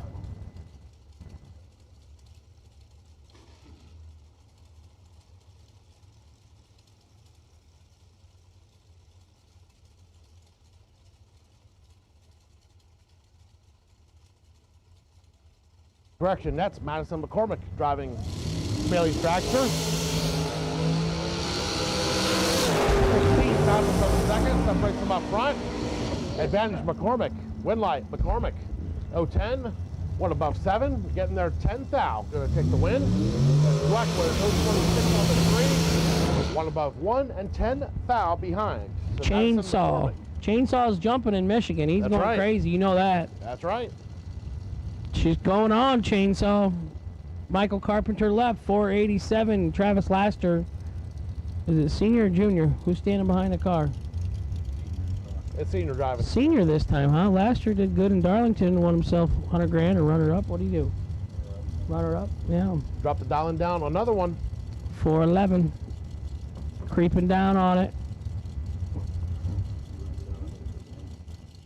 Correction, that's Madison McCormick driving Bailey's dragster. 16 thousandths of a second, separates them up front. Advantage McCormick, Winlight McCormick, 010, 1 above 7, getting their 10th thou, gonna take the win. Dweck with 026 on the 3, 1 above 1, and 10 thou behind. So Chainsaw. Chansaw's jumping in Michigan. He's That's going right. crazy, you know that. That's right. She's going on, Chainsaw. Michael Carpenter left, 487. Travis Laster Is it senior or junior? Who's standing behind the car? It's senior driving. Senior this time, huh? Last year did good in Darlington, won himself 100 grand or runner up. What do you do? Runner up? Yeah. Drop the dialing down. Another one. 411. Creeping down on it.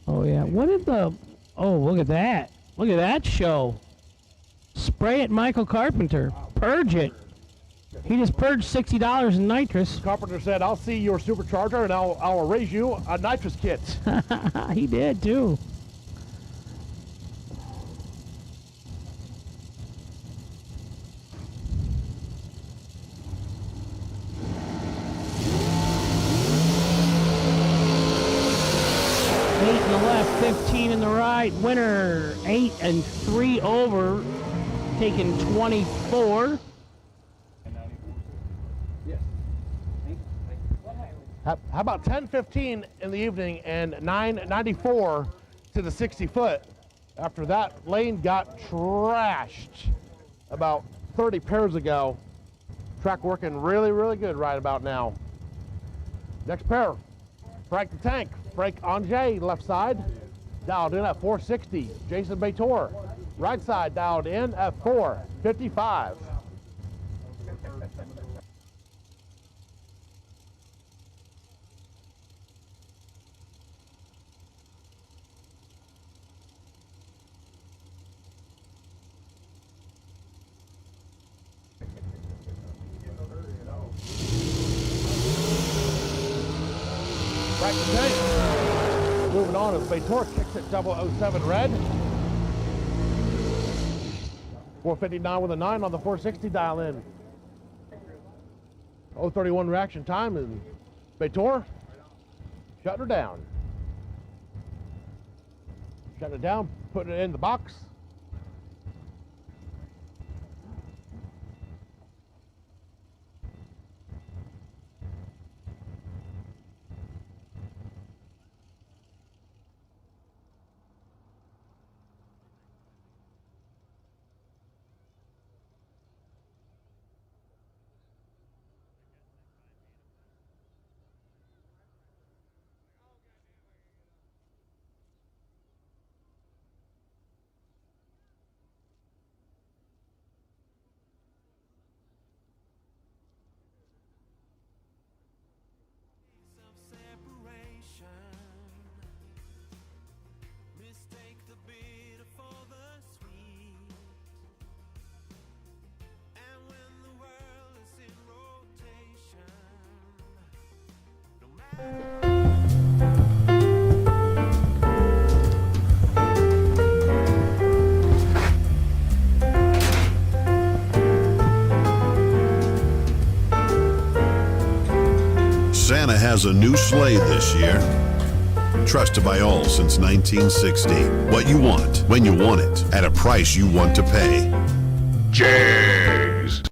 Oh, yeah. What did the... Oh, look at that. Look at that show. Spray it, Michael Carpenter. Purge it. He just purged $60 in nitrous. Carpenter said, I'll see your supercharger and I'll raise you a nitrous kit. He did, too. Eight in the left, 15 in the right. Winner, 8 and 3 over. Taking 24. How about 10:15 in the evening and 9:94 to the 60 foot? After that lane got trashed about 30 pairs ago. Track working really, really good right about now. Next pair, Frank the Tank. Frank Ange, left side, dialed in at 460. Jason Bator, right side, dialed in at 455. Frank the Tank. Moving on as Bator kicks it 007 red. 459 with a 9 on the 460 dial in. 031 reaction time and Bator shutting her down. Shutting it down, putting it in the box. Santa has a new sleigh this year. Trusted by all since 1960. What you want, when you want it, at a price you want to pay. Jays!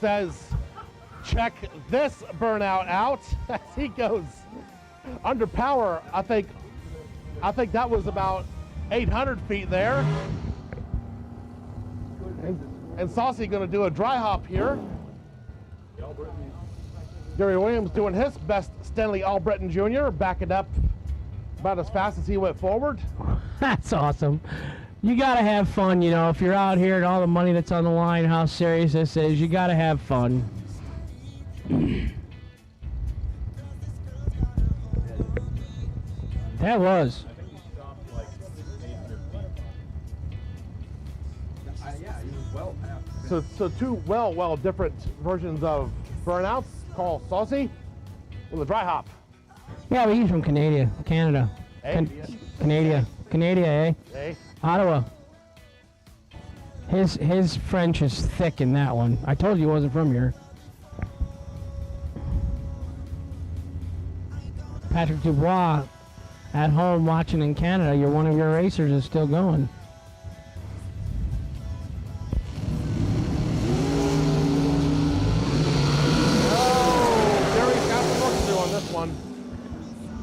says, check this burnout out as he goes under power. I think that was about 800 feet there. And Saucy going to do a dry hop here. Gary Williams doing his best Stanley Albritton Jr., backing up about as fast as he went forward. That's awesome. You got to have fun, you know, if you're out here and all the money that's on the line, how serious this is, you got to have fun. That was. So two well different versions of burnouts. Call Saucy with a dry hop. Yeah, but he's from Canada. Hey, Canada, eh? hey. Ottawa. His French is thick in that one. I told you he wasn't from here. Patrick Dubois at home watching in Canada. You're one of your racers is still going.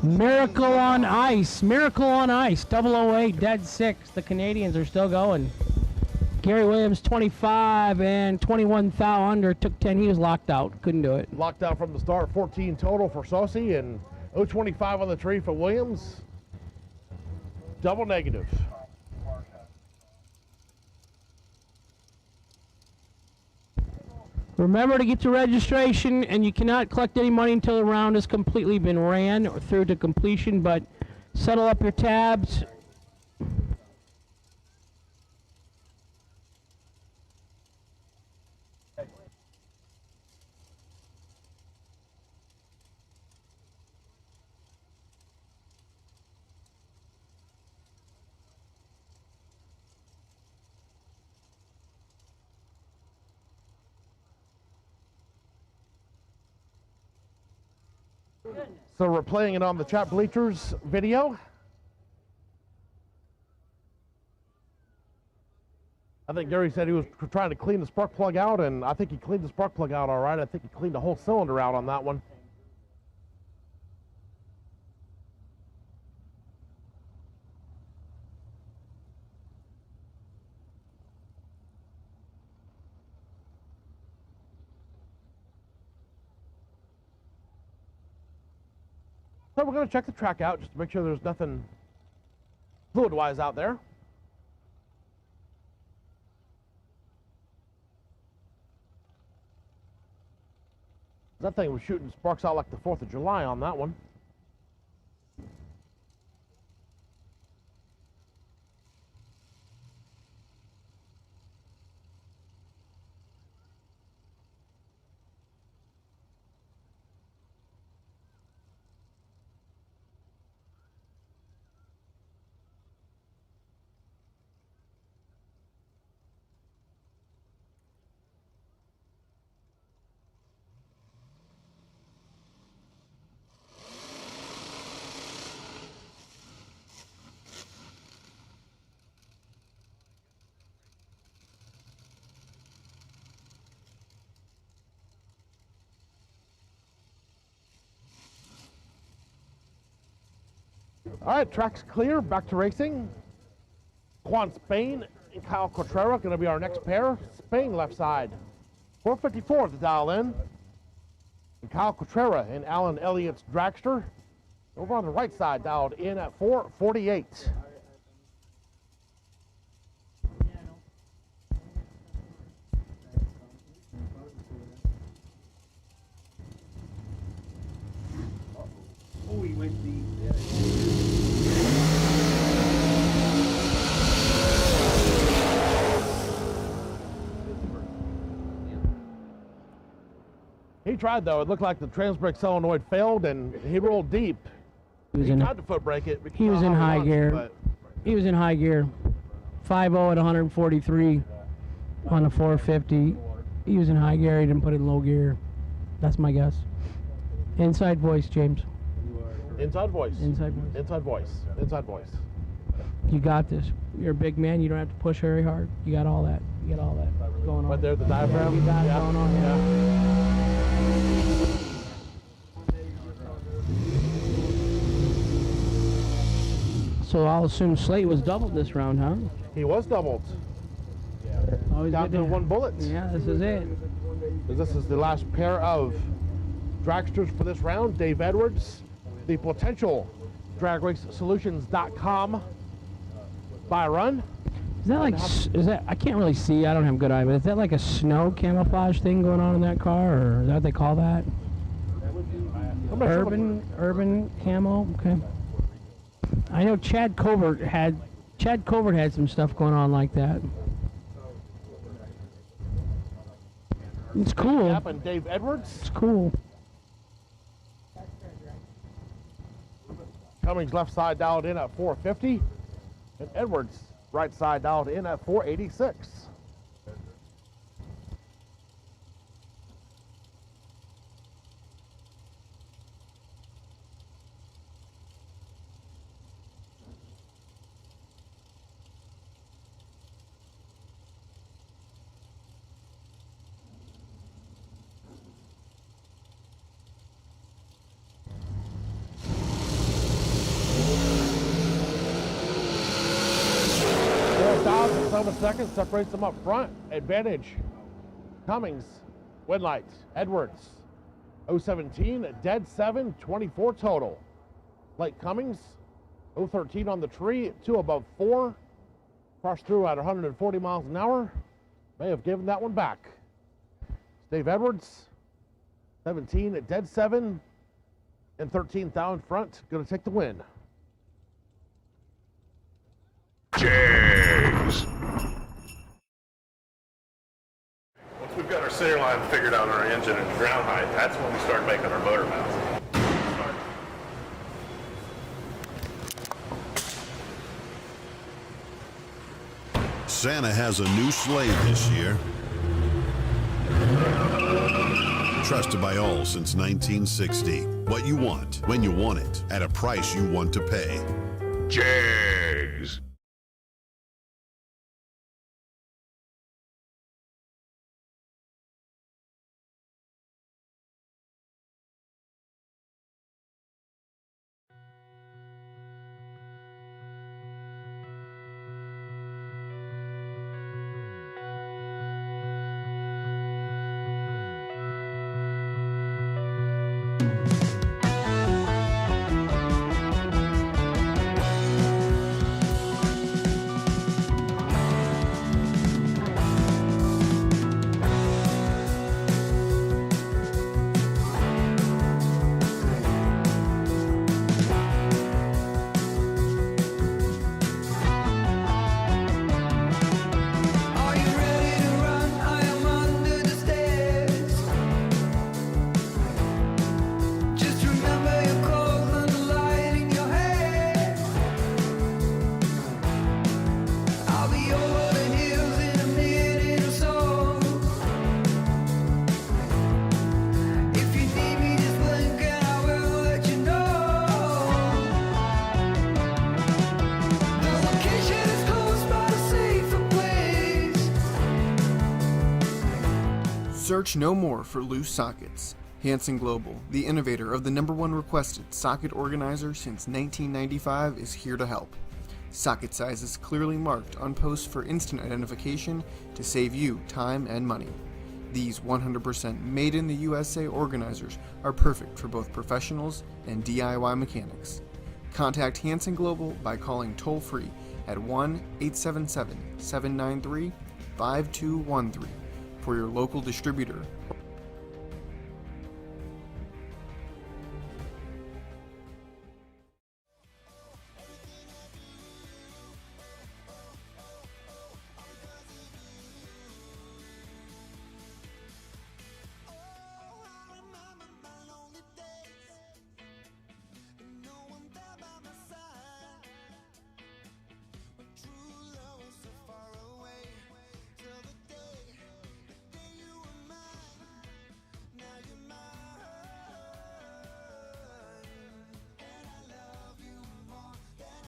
Miracle on Ice. Miracle on Ice. 008, dead 6. The Canadians are still going. Gary Williams, 25 and 21 thou under. Took 10. He was locked out. Couldn't do it. Locked out from the start. 14 total for Saucy and 0.25 on the tree for Williams. Double negative. Remember to get your registration, and you cannot collect any money until the round has completely been ran or through to completion, but settle up your tabs. So we're playing it on the chat bleachers video. I think Gary said he was trying to clean the spark plug out, and I think he cleaned the spark plug out all right. I think he cleaned the whole cylinder out on that one. So we're going to check the track out just to make sure there's nothing fluid-wise out there. That thing was shooting sparks out like the 4th of July on that one. All right, track's clear, back to racing. Juan Spain and Kyle Cotrera going to be our next pair. Spain left side, 454 to dial in. And Kyle Cotrera and Alan Elliott's dragster over on the right side, dialed in at 448. Oh, he went deep. He tried though. It looked like the transbrake solenoid failed, and he rolled deep. He tried to foot brake it. He was in high gear. He was in high gear. 5.0 at 143 on the 450. He was in high gear. He didn't put it in low gear. That's my guess. Inside voice, James. Inside voice. Inside voice. Inside voice. Inside voice. You got this. You're a big man. You don't have to push very hard. You got all that. You got all that going on. Right there, the diaphragm. You got it Yeah. going on. Yeah. So I'll assume Slate was doubled this round, huh? He was doubled. Always Down good to to- one bullet. Yeah, this is it. This is the last pair of dragsters for this round. Dave Edwards, the potential dragracesolutions.com buy run. Is that like, is that, I can't really see, I don't have good eye, but is that like a snow camouflage thing going on in that car, or is that what they call that? I'm not sure what- Urban camo, okay. I know Chad Covert had some stuff going on like that. It's cool. Yep, and Dave Edwards. It's cool. Cummings left side dialed in at 450, and Edwards right side dialed in at 486. Of a second separates them up front. Advantage. Cummings, win lights. Edwards, 017, dead 7, 24 total. Blake Cummings, 013 on the tree, 2 above 4. Crushed through at 140 miles an hour. May have given that one back. Dave Edwards, 17, dead 7, and 13 thou in front. Going to take the win. James. Once we've got our center line figured out on our engine and ground height, that's when we start making our motor mounts. Santa has a new sleigh this year. Trusted by all since 1960. What you want, when you want it, at a price you want to pay. James. Are you ready to run? I am under the stairs. Just remember your cold and the light in your hair. I'll be over the hills in a minute or so. If you need me, just blink and I will let you know. The location is close by a safer place. Search no more for loose sockets. Hansen Global, the innovator of the #1 requested socket organizer since 1995, is here to help. Socket sizes clearly marked on posts for instant identification to save you time and money. These 100% made in the USA organizers are perfect for both professionals and DIY mechanics. Contact Hansen Global by calling toll-free at 1-877-793-5213 for your local distributor